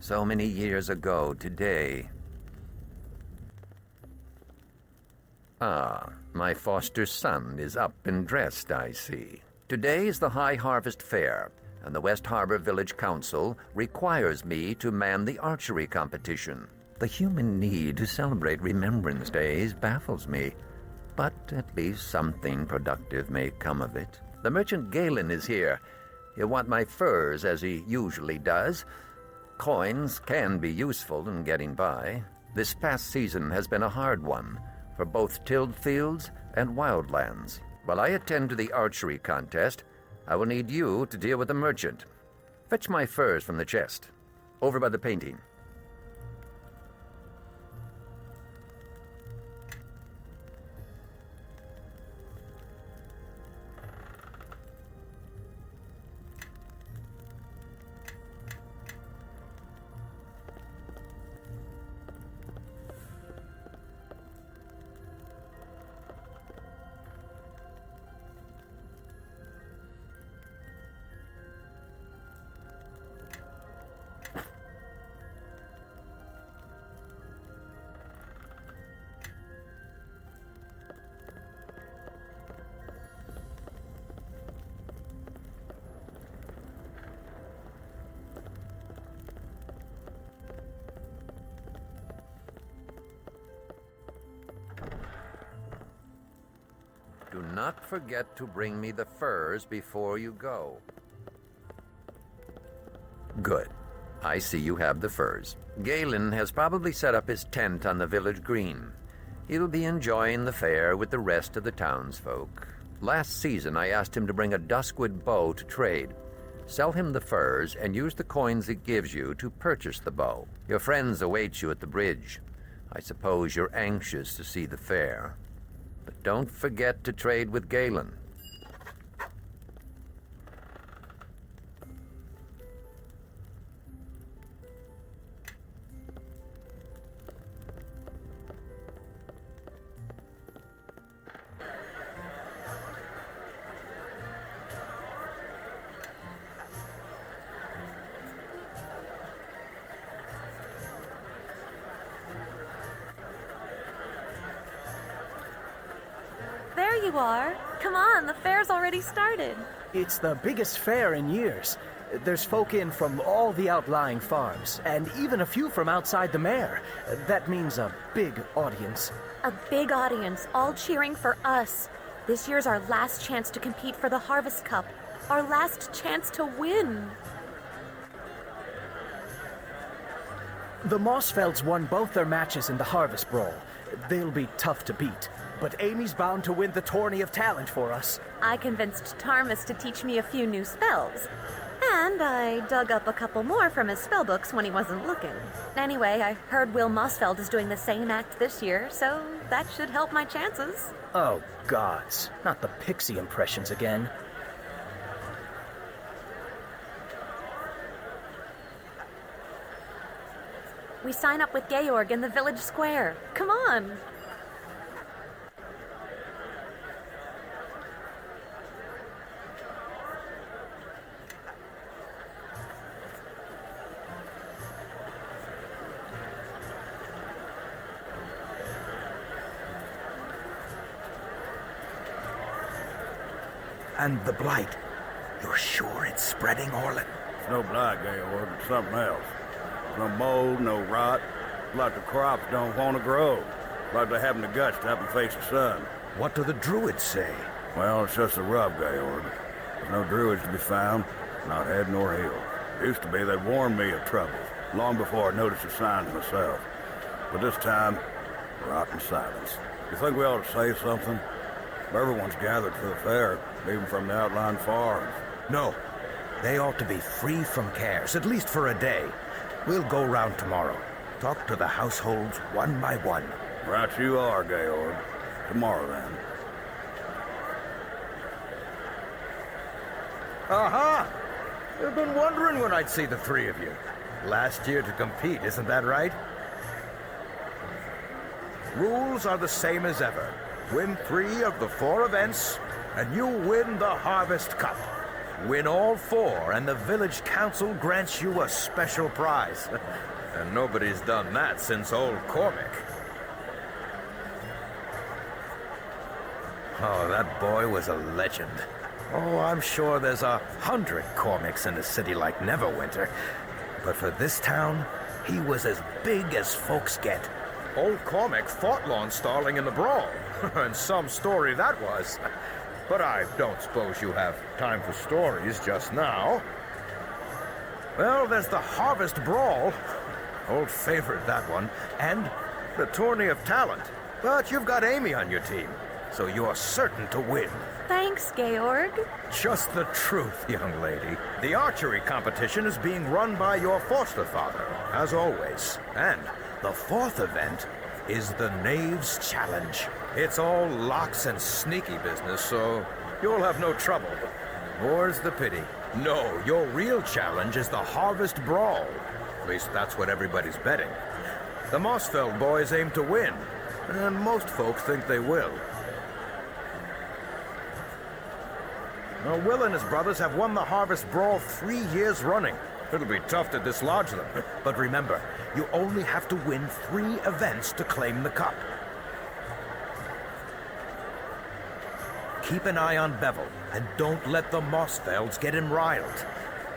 So many years ago today. Ah, my foster son is up and dressed, I see. Today is the High Harvest Fair, and the West Harbor Village Council requires me to man the archery competition. The human need to celebrate Remembrance Days baffles me, but at least something productive may come of it. The merchant Galen is here. He'll want my furs, as he usually does. Coins can be useful in getting by. This past season has been a hard one, for both tilled fields and wildlands. While I attend to the archery contest, I will need you to deal with the merchant. Fetch my furs from the chest, over by the painting. Do not forget to bring me the furs before you go. Good. I see you have the furs. Galen has probably set up his tent on the village green. He'll be enjoying the fair with the rest of the townsfolk. Last season, I asked him to bring a duskwood bow to trade. Sell him the furs and use the coins it gives you to purchase the bow. Your friends await you at the bridge. I suppose you're anxious to see the fair. But don't forget to trade with Galen. There you are. Come on, the fair's already started. It's the biggest fair in years. There's folk in from all the outlying farms, and even a few from outside the mare. That means a big audience. A big audience, all cheering for us. This year's our last chance to compete for the Harvest Cup. Our last chance to win. The Mossfelds won both their matches in the Harvest Brawl. They'll be tough to beat. But Amy's bound to win the Tourney of Talent for us. I convinced Tarmus to teach me a few new spells. And I dug up a couple more from his spellbooks when he wasn't looking. Anyway, I heard Will Mossfeld is doing the same act this year, so that should help my chances. Oh, gods. Not the pixie impressions again. We sign up with Georg in the village square. Come on! And the blight. You're sure it's spreading, Orlin? It's no blight, Georg. It's something else. No mold, no rot. It's like the crops don't want to grow. It's like they haven't the guts to up and face the sun. What do the druids say? Well, it's just a rub, Georg. There's no druids to be found, not head nor heel. Used to be they warned me of trouble, long before I noticed the signs myself. But this time, rot and silence. You think we ought to say something? Everyone's gathered for the fair, even from the outlying farms. No. They ought to be free from cares, at least for a day. We'll go round tomorrow. Talk to the households one by one. Right you are, Georg. Tomorrow, then. Aha! I've been wondering when I'd see the three of you. Last year to compete, isn't that right? Rules are the same as ever. Win 3 of the 4 events, and you win the Harvest Cup. Win all 4, and the village council grants you a special prize. And nobody's done that since old Cormac. Oh, that boy was a legend. Oh, I'm sure there's 100 Cormacs in a city like Neverwinter. But for this town, he was as big as folks get. Old Cormac fought Lonstalling in the brawl. And some story that was. But I don't suppose you have time for stories just now. Well, there's the Harvest Brawl. Old favorite, that one. And the Tourney of Talent. But you've got Amy on your team, so you're certain to win. Thanks, Georg. Just the truth, young lady. The archery competition is being run by your foster father, as always. And the 4th event is the Knave's Challenge. It's all locks and sneaky business, so you'll have no trouble. More's the pity. No, your real challenge is the Harvest Brawl. At least that's what everybody's betting. The Mossfeld boys aim to win, and most folks think they will. Now, Will and his brothers have won the Harvest Brawl 3 years running. It'll be tough to dislodge them. But remember, you only have to win 3 events to claim the cup. Keep an eye on Bevel, and don't let the Mossfelds get him riled.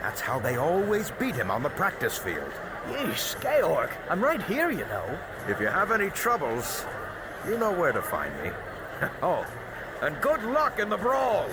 That's how they always beat him on the practice field. Yeesh, Georg, I'm right here, you know. If you have any troubles, you know where to find me. Oh, and good luck in the brawl!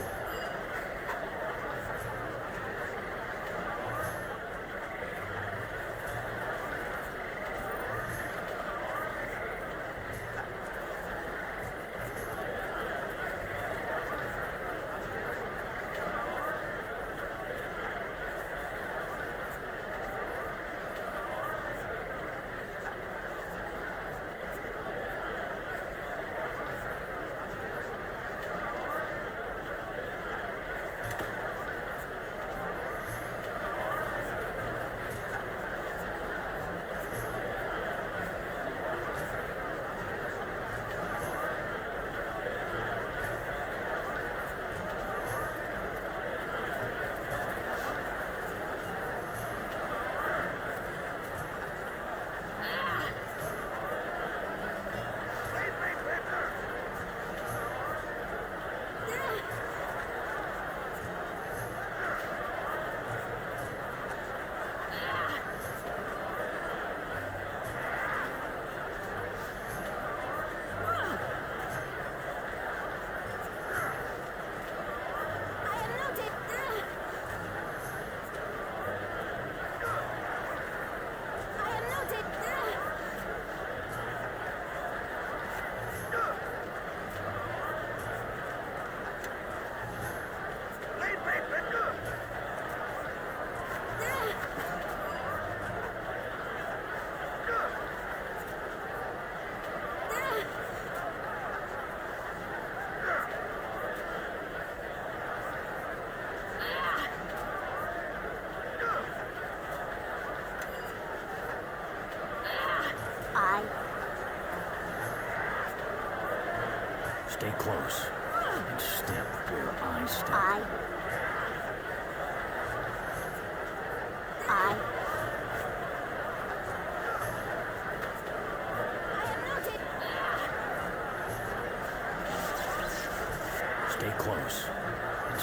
Stay close and step where I step. Stay close and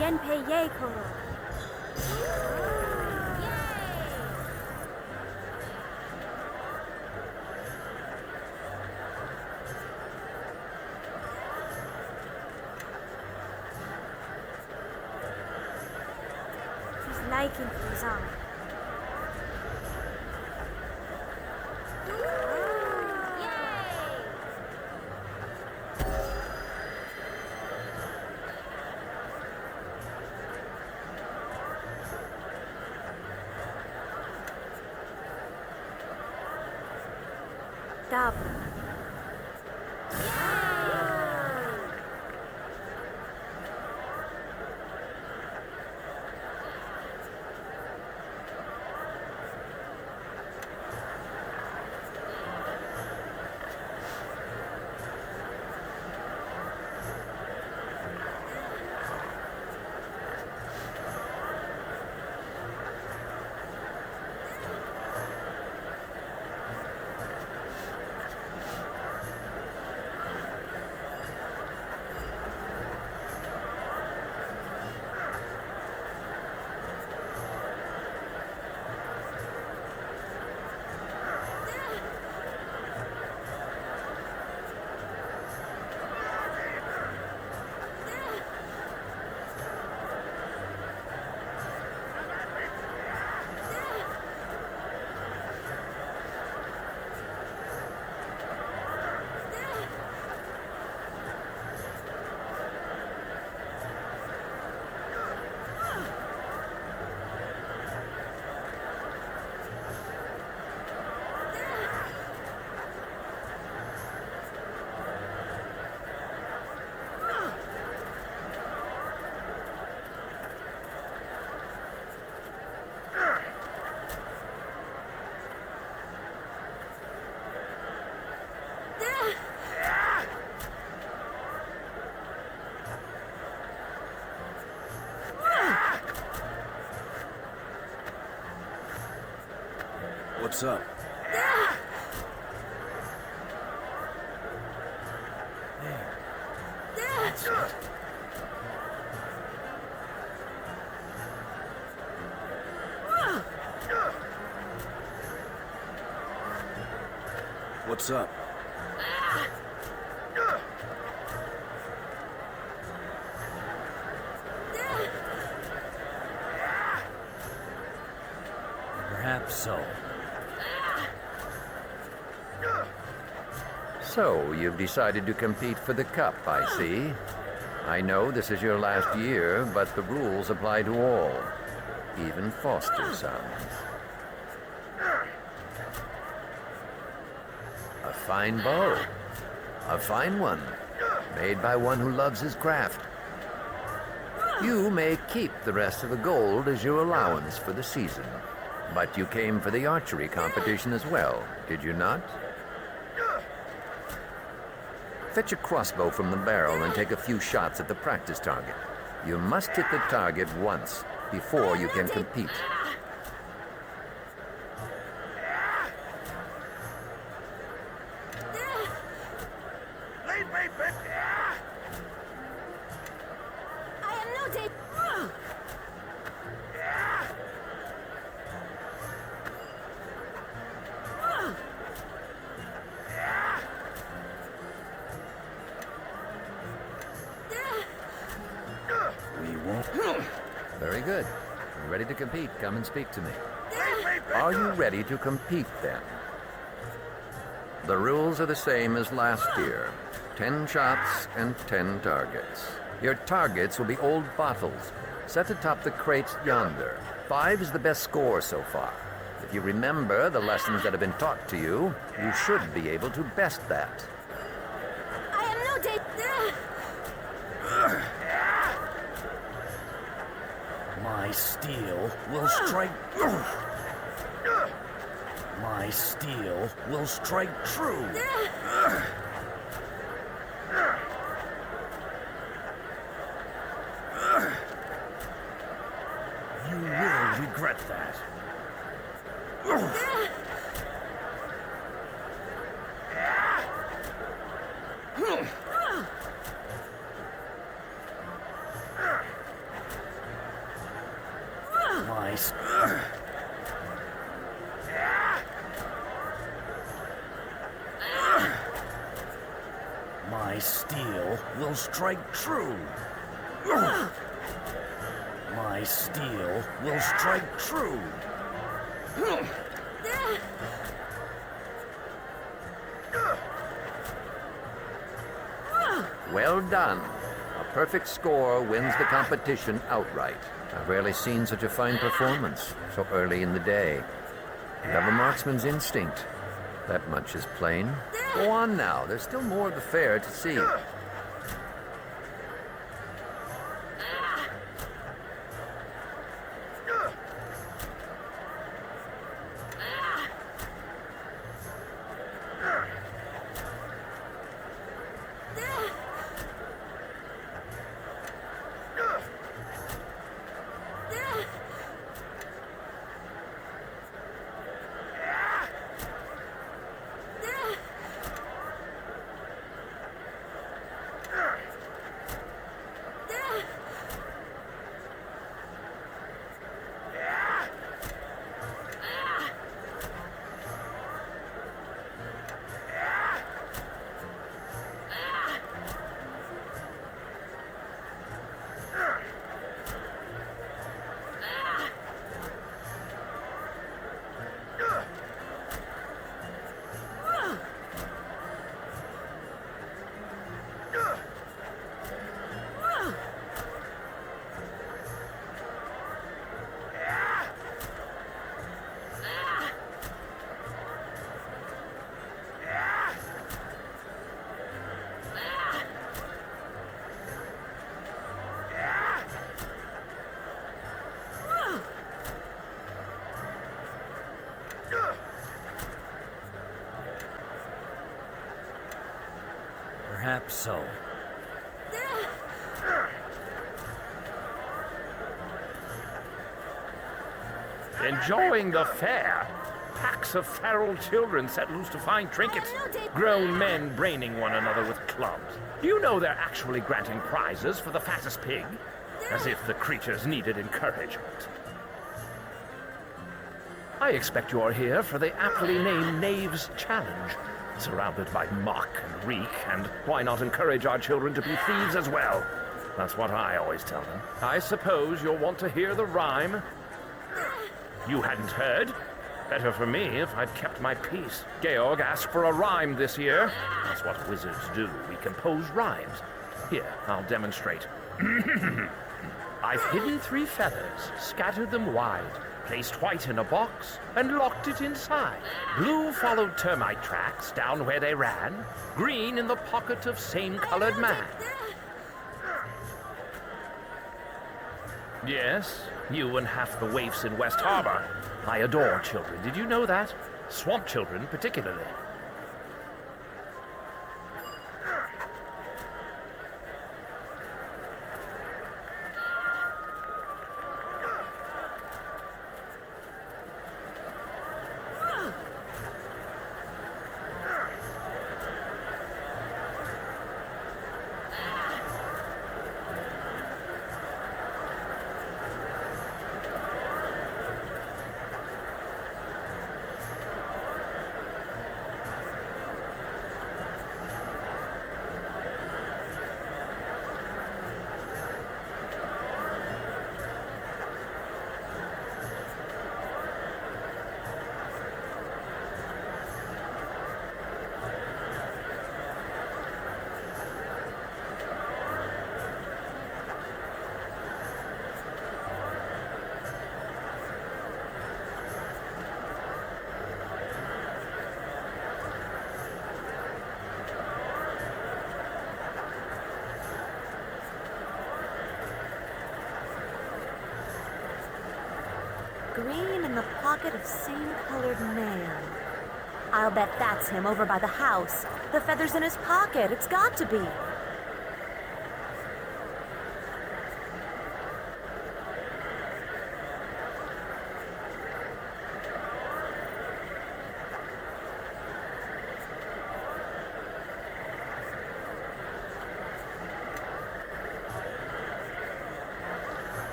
Yenpei Ye Koro. He's liking his arm. Stop. What's up? What's up? Perhaps so. So, you've decided to compete for the cup, I see. I know this is your last year, but the rules apply to all, even foster sons. A fine bow. A fine one, made by one who loves his craft. You may keep the rest of the gold as your allowance for the season. But you came for the archery competition as well, did you not? Fetch a crossbow from the barrel and take a few shots at the practice target. You must hit the target once before you can compete. Very good. You're ready to compete. Come and speak to me. Are you ready to compete, then? The rules are the same as last year. 10 shots and 10 targets. Your targets will be old bottles, set atop the crates yonder. 5 is the best score so far. If you remember the lessons that have been taught to you, you should be able to best that. I am no date. My steel will strike. My steel will strike true. You will regret that. strike true. My steel will strike true. Well done. A perfect score wins the competition outright. I've rarely seen such a fine performance so early in the day. You have a marksman's instinct. That much is plain. Go on now. There's still more of the fair to see. Perhaps so. Enjoying the fair. Packs of feral children set loose to find trinkets. Grown men braining one another with clubs. Do you know they're actually granting prizes for the fattest pig? As if the creatures needed encouragement. I expect you're here for the aptly named Knave's Challenge. Surrounded by muck and reek, and why not encourage our children to be thieves as well? That's what I always tell them. I suppose you'll want to hear the rhyme. You hadn't heard? Better for me if I'd kept my peace. Georg asked for a rhyme this year. That's what wizards do. We compose rhymes. Here, I'll demonstrate. I've hidden 3 feathers, scattered them wide, placed white in a box, and locked it inside. Blue followed termite tracks down where they ran, green in the pocket of same-colored man. Yes, you and half the waifs in West Harbor. I adore children. Did you know that? Swamp children, particularly. Green in the pocket of same-colored man. I'll bet that's him over by the house. The feather's in his pocket. It's got to be.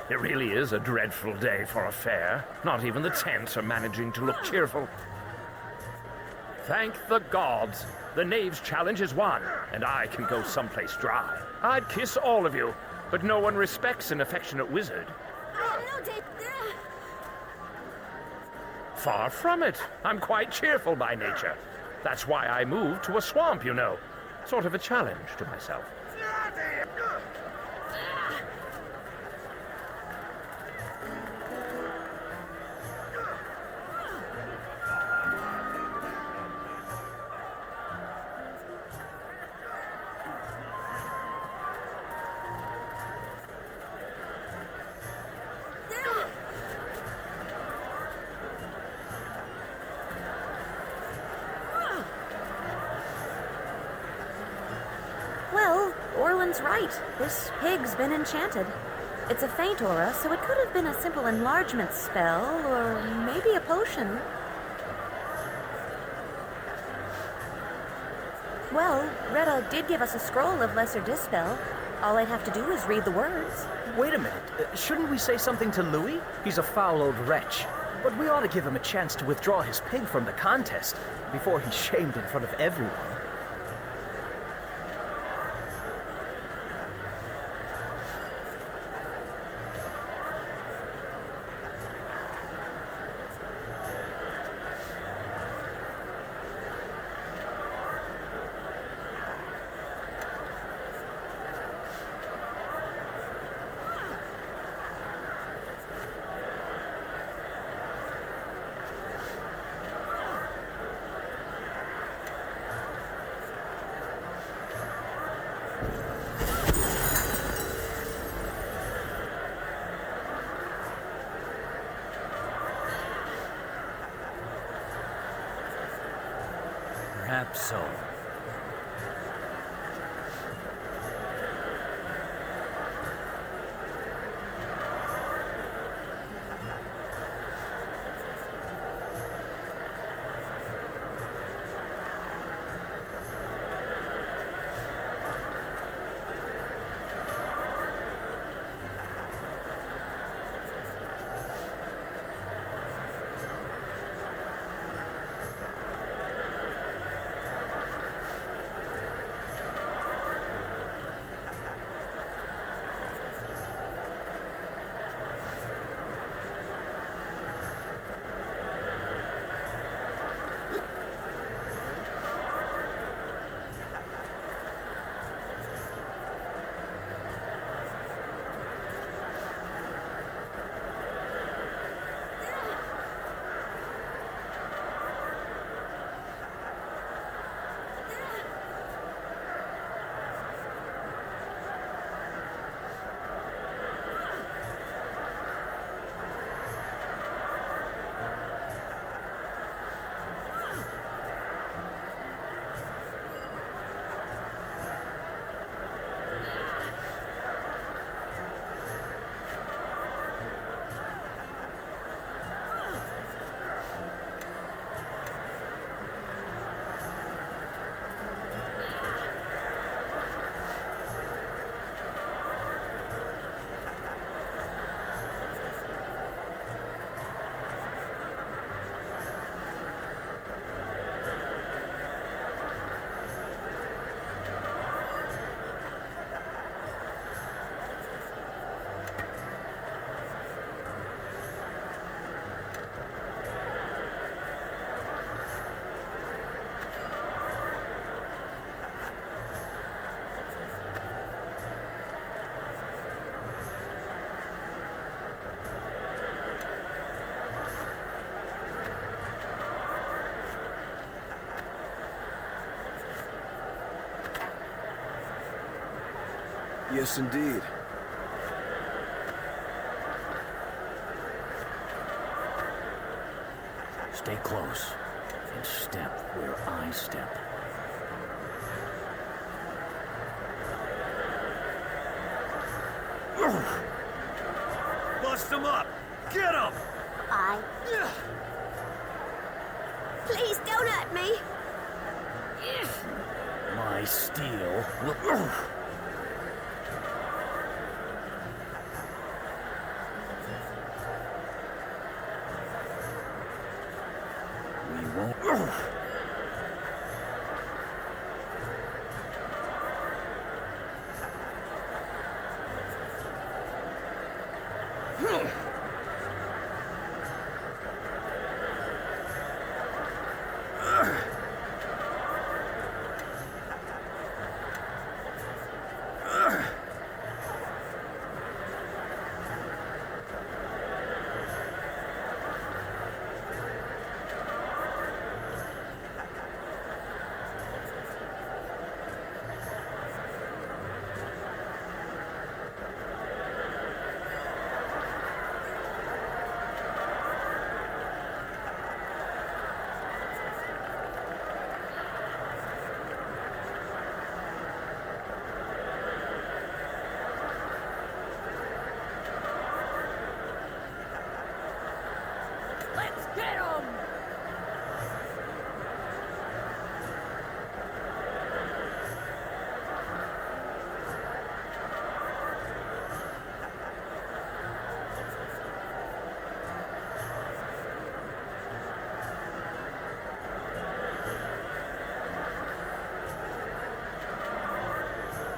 It really is a dreadful day for a fair. Not even the tents are managing to look cheerful. Thank the gods. The Knaves challenge is won, and I can go someplace dry. I'd kiss all of you, but no one respects an affectionate wizard. Far from it. I'm quite cheerful by nature. That's why I moved to a swamp, you know. Sort of a challenge to myself. Right. This pig's been enchanted. It's a faint aura, so it could have been a simple enlargement spell, or maybe a potion. Well, Retta did give us a scroll of Lesser Dispel. All I'd have to do is read the words. Wait a minute. Shouldn't we say something to Louis? He's a foul old wretch. But we ought to give him a chance to withdraw his pig from the contest before he's shamed in front of everyone. Perhaps so. Yes, indeed. Stay close and step where I step. Bust him up! Get him! Please don't hurt me! My steel will...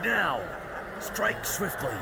Now, strike swiftly.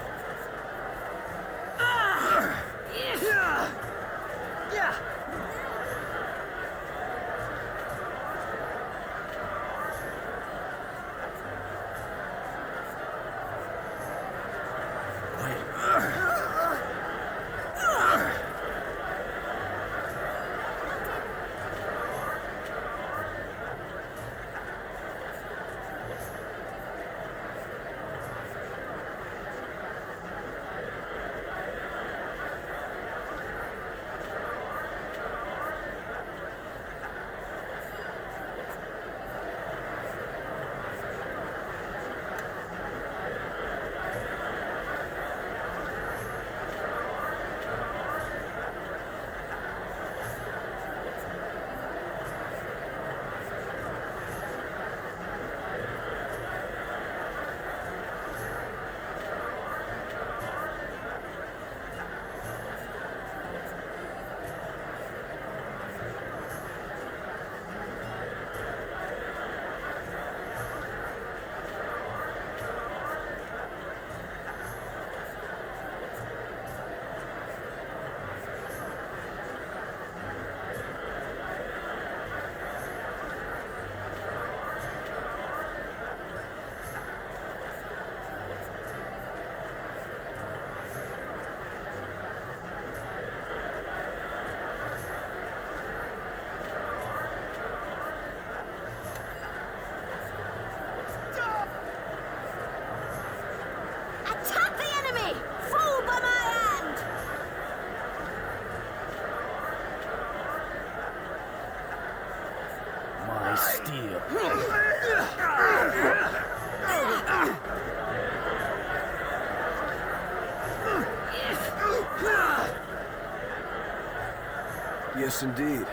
Yes, indeed.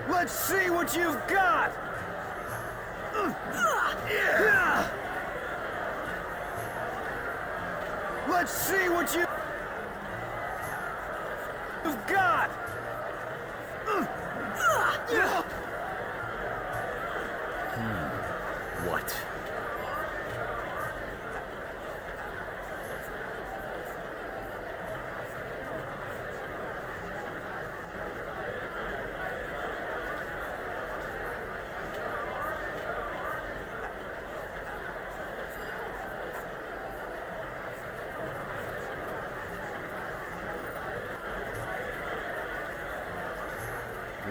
Let's see what you've got! Let's see what you've got! What?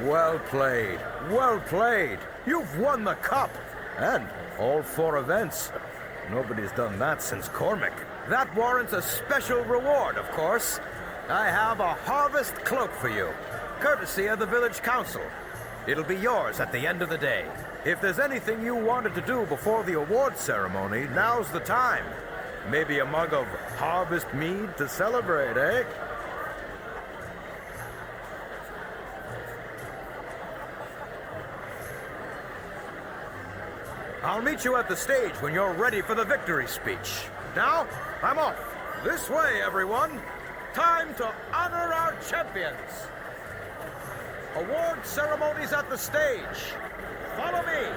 Well played. Well played. You've won the cup. And all 4 events. Nobody's done that since Cormac. That warrants a special reward, of course. I have a harvest cloak for you, courtesy of the village council. It'll be yours at the end of the day. If there's anything you wanted to do before the award ceremony, now's the time. Maybe a mug of harvest mead to celebrate, eh? I'll meet you at the stage when you're ready for the victory speech. Now, I'm off. This way, everyone. Time to honor our champions. Award ceremonies at the stage. Follow me.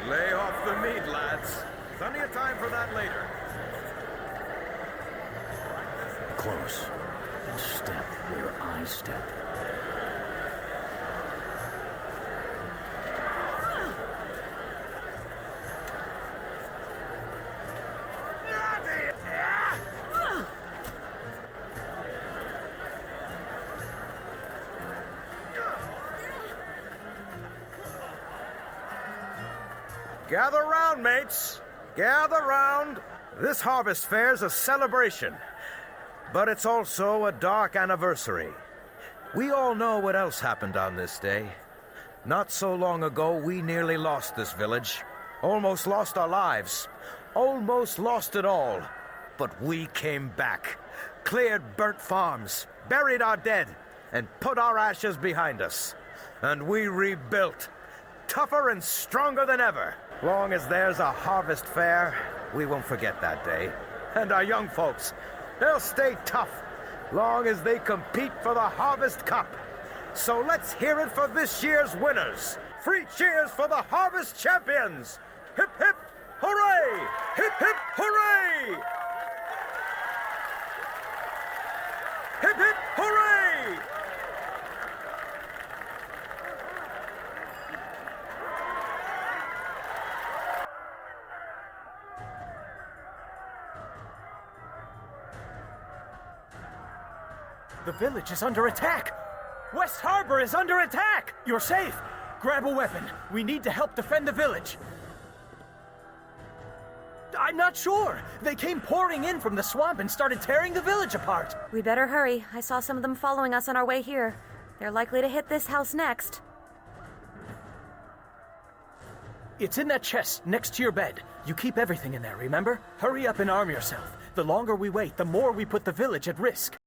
Lay off the meat, lads. Plenty of time for that later. close and step where I step. Gather round, mates. Gather round. This harvest fair's a celebration, but it's also a dark anniversary. We all know what else happened on this day. Not so long ago, we nearly lost this village. Almost lost our lives. Almost lost it all. But we came back, cleared burnt farms, buried our dead, and put our ashes behind us. And we rebuilt, tougher and stronger than ever. Long as there's a harvest fair, we won't forget that day. And our young folks, they'll stay tough, long as they compete for the Harvest Cup. So let's hear it for this year's winners. 3 cheers for the Harvest Champions! Hip hip hooray! Hip hip hooray! Hip hip hooray! The village is under attack! West Harbor is under attack! You're safe! Grab a weapon. We need to help defend the village. I'm not sure. They came pouring in from the swamp and started tearing the village apart. We better hurry. I saw some of them following us on our way here. They're likely to hit this house next. It's in that chest next to your bed. You keep everything in there, remember? Hurry up and arm yourself. The longer we wait, the more we put the village at risk.